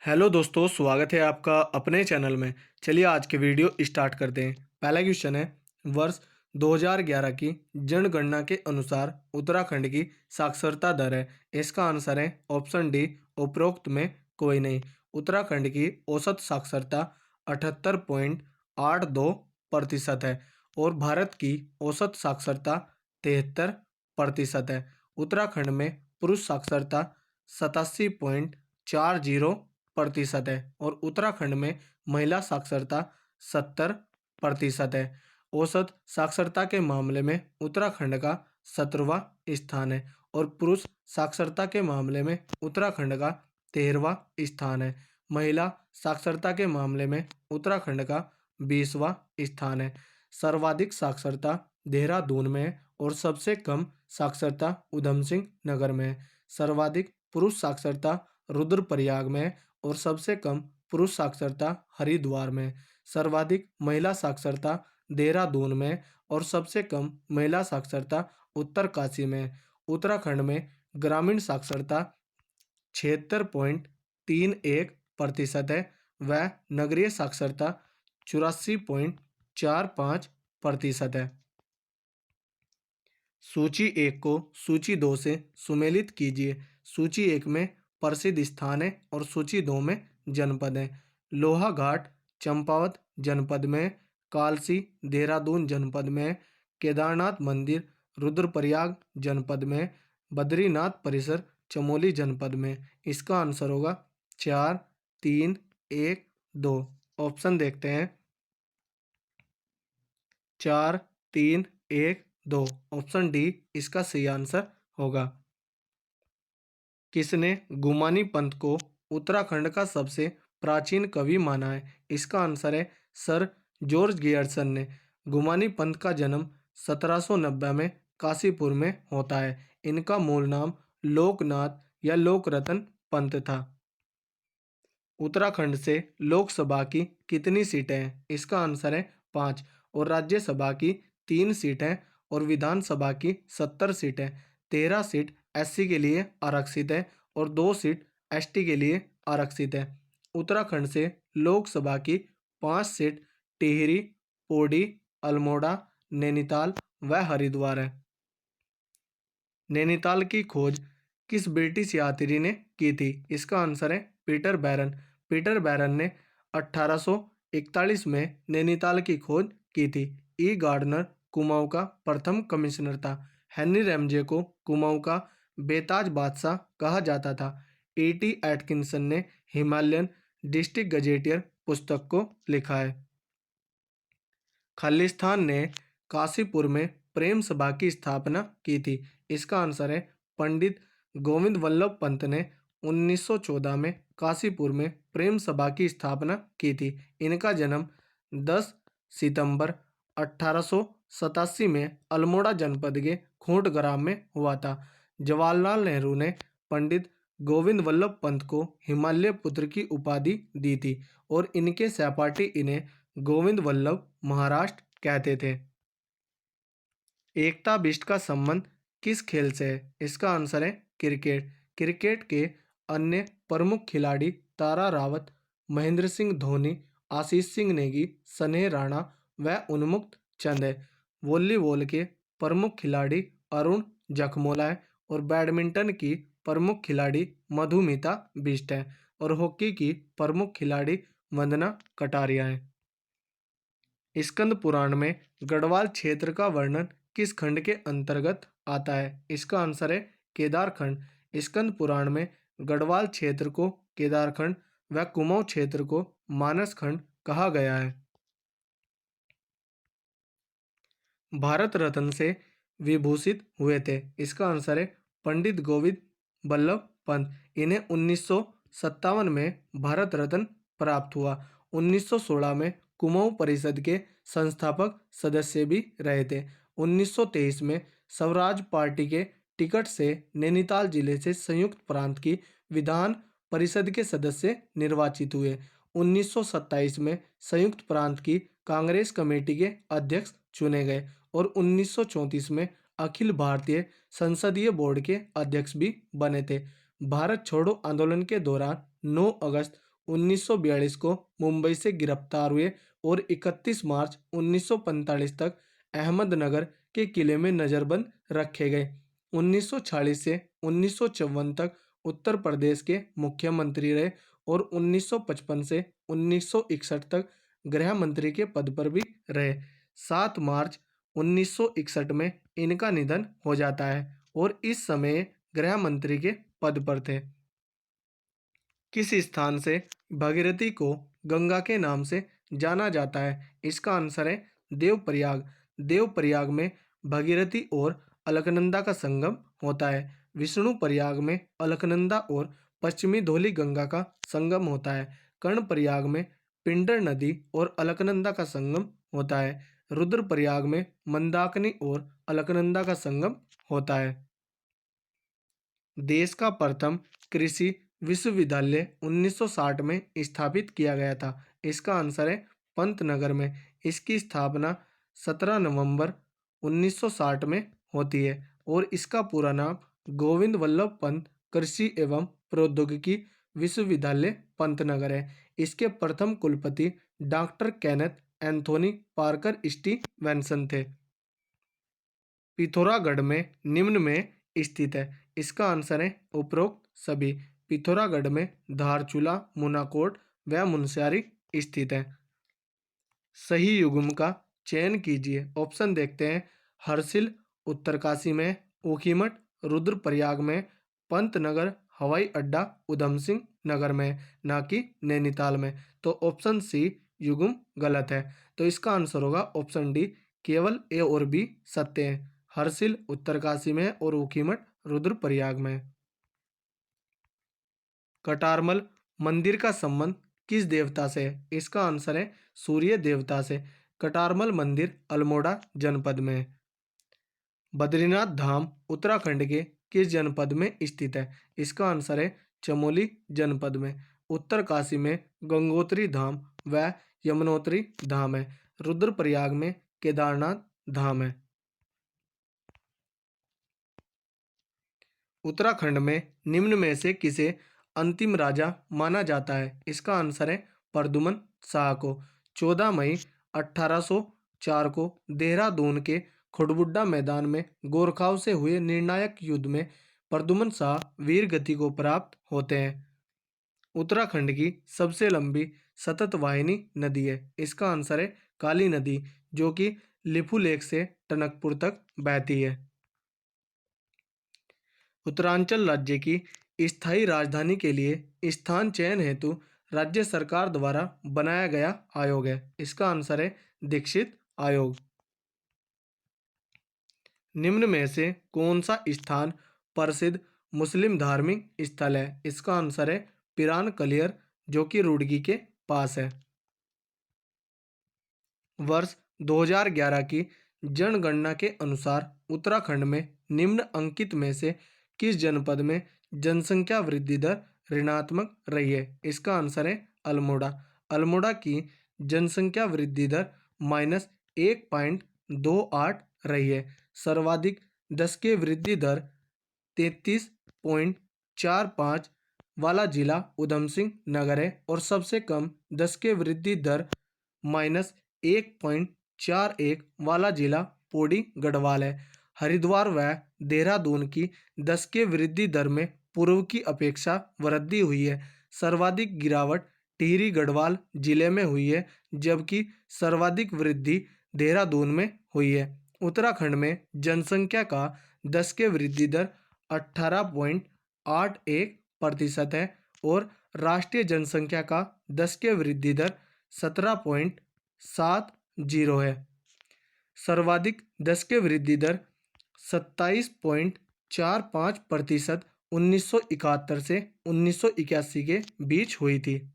Hello दोस्तों, स्वागत है आपका अपने चैनल में। चलिए आज के वीडियो स्टार्ट करते हैं। पहला क्वेश्चन है, वर्ष 2011 की जनगणना के अनुसार उत्तराखंड की साक्षरता दर है। इसका आंसर है ऑप्शन डी, उपरोक्त में कोई नहीं। उत्तराखंड की औसत साक्षरता 78.82% है और भारत की औसत साक्षरता 73% है। उत्तराखंड में पुरुष साक्षरता 87.40% है और उत्तराखंड में महिला साक्षरता 70% है। औसत साक्षरता के मामले में उत्तराखंड का 17वां स्थान है और पुरुष साक्षरता के मामले में उत्तराखंड का 13वां स्थान है। महिला साक्षरता के मामले में उत्तराखंड का 20वां स्थान है। सर्वाधिक साक्षरता देहरादून में है और सबसे कम साक्षरता उधम सिंह नगर में है। सर्वाधिक पुरुष साक्षरता रुद्रप्रयाग में है और सबसे कम पुरुष साक्षरता हरिद्वार में है। सर्वाधिक महिला साक्षरता देहरादून में है और सबसे कम महिला साक्षरता उत्तरकाशी में है। उत्तराखंड में ग्रामीण साक्षरता 76.31% है व नगरीय साक्षरता 84.45% है। सूची एक को सूची दो से सुमेलित कीजिए। सूची एक में प्रसिद्ध स्थान है और सूची दो में जनपद है। लोहाघाट चंपावत जनपद में, कालसी देहरादून जनपद में, केदारनाथ मंदिर रुद्रप्रयाग जनपद में, बद्रीनाथ परिसर चमोली जनपद में। इसका आंसर होगा 4, 3, 1, 2। ऑप्शन देखते हैं। 4, 3, 1, 2। ऑप्शन डी इसका सही आंसर होगा। किसने गुमानी पंथ को उत्तराखंड का सबसे प्राचीन कवि माना है? इसका आंसर है सर जॉर्ज गियर्सन ने। गुमानी पंथ का जन्म 1790 में काशीपुर में होता है। इनका मूल नाम लोकनाथ या लोकरतन पंत था। उत्तराखंड से लोकसभा की कितनी सीटें हैं? इसका आंसर है 5 और राज्यसभा की 3 सीटें और विधानसभा की 70 सीटें। 13 सीट एससी के लिए आरक्षित है और 2 सीट एसटी के लिए आरक्षित है। उत्तराखंड से लोकसभा की 5 सीट टिहरी, पौड़ी, अल्मोड़ा, नैनीताल व हरिद्वार है। नैनीताल की खोज किस ब्रिटिश यात्री ने की थी? इसका आंसर है पीटर बैरन। पीटर बैरन ने 1841 में नैनीताल की खोज की थी। ई गार्डनर कुमाऊं का प्रथम कमिश्नर था। हेनरी रैमजे को कुमाऊं का बेताज बादशाह कहा जाता था। ईटी एटकिंसन ने हिमालयन डिस्ट्रिक्ट गजेटियर पुस्तक को लिखा है। खालिस्तान ने काशीपुर में प्रेम सभा की स्थापना की थी। इसका आंसर है पंडित गोविंद वल्लभ पंत ने 1914 में काशीपुर में प्रेम सभा की स्थापना की थी। इनका जन्म 10 सितंबर 1887 में अल्मोड़ा जनपद के खूंट ग्राम में हुआ था। जवाहरलाल नेहरू ने पंडित गोविंद वल्लभ पंत को हिमालय पुत्र की उपाधि दी थी और इनके सहपाठी इन्हें गोविंद वल्लभ महाराष्ट्र कहते थे। एकता बिष्ट का संबंध किस खेल से है? इसका आंसर है क्रिकेट। क्रिकेट के अन्य प्रमुख खिलाड़ी तारा रावत, महेंद्र सिंह धोनी, आशीष सिंह नेगी, स्नेह राणा व उन्मुक्त चंद है। वॉलीबॉल के प्रमुख खिलाड़ी अरुण जखमोला है और बैडमिंटन की प्रमुख खिलाड़ी मधुमिता बिष्ट है और हॉकी की प्रमुख खिलाड़ी वंदना कटारिया है। स्कंद पुराण में गढ़वाल क्षेत्र का वर्णन किस खंड के अंतर्गत आता है? इसका आंसर है केदारखंड। स्कंद पुराण में गढ़वाल क्षेत्र को केदारखंड व कुमाऊं क्षेत्र को मानस खंड कहा गया है। भारत रत्न से विभूषित हुए थे। इसका आंसर है पंडित गोविंद बल्लभ पंत। इन्हें 1957 में भारत रत्न प्राप्त हुआ। 1916 में कुमाऊं परिषद के संस्थापक सदस्य भी रहे थे। 1923 में स्वराज पार्टी के टिकट से नैनीताल जिले से संयुक्त प्रांत की विधान परिषद के सदस्य निर्वाचित हुए। 1927 में संयुक्त प्रांत की कांग्रेस कमेटी के अध्यक्ष चुने गए और 1934 में अखिल भारतीय संसदीय बोर्ड के अध्यक्ष भी बने थे। भारत छोड़ो आंदोलन के दौरान 9 अगस्त 1942 को मुंबई से गिरफ्तार हुए और 31 मार्च 1945 तक अहमदनगर के किले में नजरबंद रखे गए। 1940 से 1954 तक उत्तर प्रदेश के मुख्यमंत्री रहे और 1955 से 1961 तक गृह मंत्री के पद पर भी रहे। 7 मार्च 1961 में इनका निधन हो जाता है और इस समय गृह मंत्री के पद पर थे। किस स्थान से भागीरथी को गंगा के नाम से जाना जाता है? इसका आंसर है देवप्रयाग। देवप्रयाग में भागीरथी और अलकनंदा का संगम होता है। विष्णु प्रयाग में अलकनंदा और पश्चिमी धौली गंगा का संगम होता है। कर्णप्रयाग में पिंडर नदी और अलकनंदा का संगम होता है। रुद्रप्रयाग में मंदाकिनी और अलकनंदा का संगम होता है। देश का प्रथम कृषि विश्वविद्यालय 1960 में स्थापित किया गया था। इसका आंसर है पंतनगर में। इसकी स्थापना 17 नवंबर 1960 में होती है और इसका पूरा नाम गोविंद वल्लभ पंत कृषि एवं प्रौद्योगिकी विश्वविद्यालय पंतनगर है। इसके प्रथम कुलपति doctor Kenneth Anthony Parker Stevenson थे। पिथौरागढ़ में निम्न में स्थित है। इसका आंसर है उपरोक्त सभी। पिथौरागढ़ में धारचूला, मुनाकोट व मुनस्यारी स्थित है। सही युग्म का चयन कीजिए। ऑप्शन देखते हैं। हर्षिल उत्तरकाशी में, ऊखीमठ रुद्रप्रयाग में, पंतनगर हवाई अड्डा उधम सिंह नगर में, ना कि नैनीताल में। तो ऑप्शन सी युग्म गलत है। तो इसका आंसर होगा ऑप्शन डी, केवल ए और बी सत्य है। हर्षिल उत्तरकाशी में और ऊखीमठ रुद्रप्रयाग में। कटारमल मंदिर का संबंध किस देवता से है? इसका आंसर है सूर्य देवता से। कटारमल मंदिर अल्मोड़ा जनपद में है। बद्रीनाथ धाम उत्तराखंड के किस जनपद में स्थित है? इसका आंसर है चमोली जनपद में। उत्तरकाशी में गंगोत्री धाम व यमुनोत्री धाम है। रुद्रप्रयाग में केदारनाथ धाम है। उत्तराखंड में निम्न में से किसे अंतिम राजा माना जाता है? इसका आंसर है प्रद्युमन शाह को। 14 मई 1804 को देहरादून के खुड़बुड्डा मैदान में गोरखाओं से हुए निर्णायक युद्ध में प्रद्युमन शाह वीर गति को प्राप्त होते हैं। उत्तराखंड की सबसे लंबी सतत वाहिनी नदी है। इसका आंसर है काली नदी, जो कि लिपुलेख से टनकपुर तक बहती है। उत्तरांचल राज्य की स्थायी राजधानी के लिए स्थान चयन हेतु राज्य सरकार द्वारा बनाया गया आयोग है। इसका आंसर है दीक्षित आयोग। निम्न में से कौन सा स्थान प्रसिद्ध मुस्लिम धार्मिक स्थल है? इसका आंसर है पिरान कलियर, जो कि रुड़की के पास है। वर्ष 2011 की जनगणना के अनुसार उत्तराखंड में निम्न अंकित में से किस जनपद में जनसंख्या वृद्धि दर ऋणात्मक रही है? इसका आंसर है अल्मोड़ा। अल्मोड़ा की जनसंख्या वृद्धि दर -1.28 रही है। सर्वाधिक दशकीय वृद्धि दर 33.45 वाला जिला उधम सिंह नगर है और सबसे कम दशकीय वृद्धि दर -1.41 वाला जिला पौड़ी गढ़वाल है। हरिद्वार व देहरादून की दशकीय वृद्धि दर में पूर्व की अपेक्षा वृद्धि हुई है। सर्वाधिक गिरावट टिहरी गढ़वाल जिले में हुई है, जबकि सर्वाधिक वृद्धि देहरादून में हुई है। उत्तराखंड में जनसंख्या का दशकीय वृद्धि दर 18.81% है और राष्ट्रीय जनसंख्या का दशकीय वृद्धि दर 17.70 है। सर्वाधिक दशकीय वृद्धि दर 27.45% 1971 से 1981 के बीच हुई थी।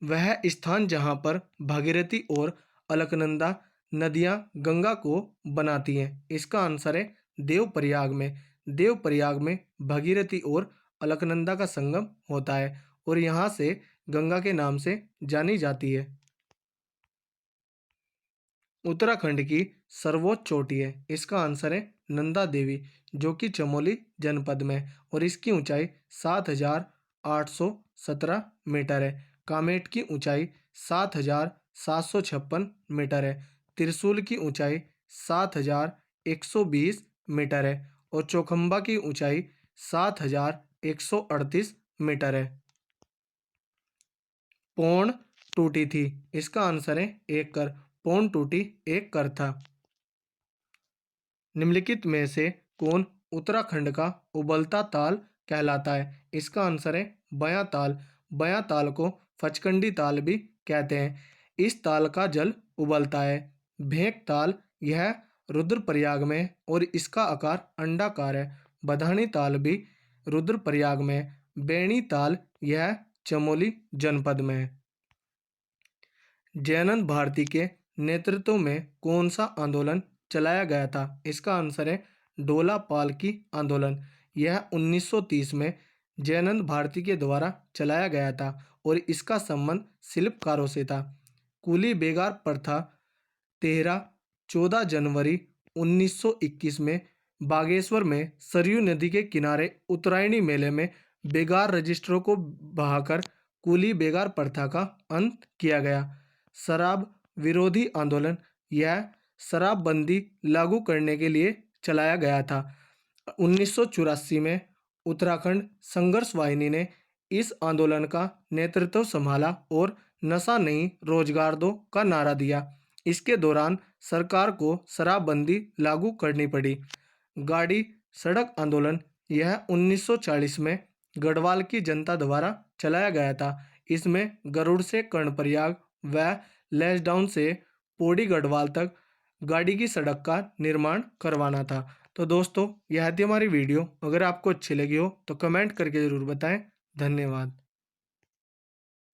वह स्थान जहां पर भागीरथी और अलकनंदा नदियां गंगा को बनाती हैं। इसका आंसर है देवप्रयाग में। देवप्रयाग में भागीरथी और अलकनंदा का संगम होता है और यहाँ से गंगा के नाम से जानी जाती है। उत्तराखंड की सर्वोच्च चोटी है। इसका आंसर है नंदा देवी, जो कि चमोली जनपद में, और इसकी ऊंचाई 817 मीटर है। कामेट की ऊंचाई 7,756 मीटर है। त्रिशूल की ऊंचाई 7,120 मीटर है और चौखंबा की ऊंचाई 7,138 मीटर है। पौंड टूटी थी, इसका आंसर है 1 कर। पौंड टूटी 1 कर था। निम्नलिखित में से कौन उत्तराखंड का उबलता ताल कहलाता है? इसका आंसर है बयां ताल। बयां ताल को फचकंडी ताल भी कहते हैं। इस ताल का जल उबलता है। भेंक ताल यह रुद्रप्रयाग में है और इसका आकार अंडाकार है। बधानी ताल भी रुद्रप्रयाग में है। बेणी ताल यह चमोली जनपद में है। जयानंद भारती के नेतृत्व में कौन सा आंदोलन चलाया गया था? इसका आंसर है डोला पालकी आंदोलन। यह 1930 में जयानंद भारती के द्वारा चलाया गया था और इसका संबंध शिल्पकारों से था। कुली बेगार प्रथा 14 जनवरी 1921 में बागेश्वर में सरयू नदी के किनारे उत्तरायणी मेले में बेगार रजिस्टरों को बहाकर कुली बेगार प्रथा का अंत किया गया। शराब विरोधी आंदोलन यह शराबबंदी लागू करने के लिए चलाया गया था। 1984 में उत्तराखंड संघर्ष वाहिनी ने इस आंदोलन का नेतृत्व संभाला और नशा नहीं रोजगार दो का नारा दिया। इसके दौरान सरकार को शराबबंदी लागू करनी पड़ी। गाड़ी सड़क आंदोलन यह 1940 में गढ़वाल की जनता द्वारा चलाया गया था। इसमें गरुड़ से कर्णप्रयाग व लैंसडाउन से पौड़ी गढ़वाल तक गाड़ी की सड़क का निर्माण करवाना था। तो दोस्तों, यह थी हमारी वीडियो। अगर आपको अच्छी लगी हो तो कमेंट करके ज़रूर बताएं। धन्यवाद।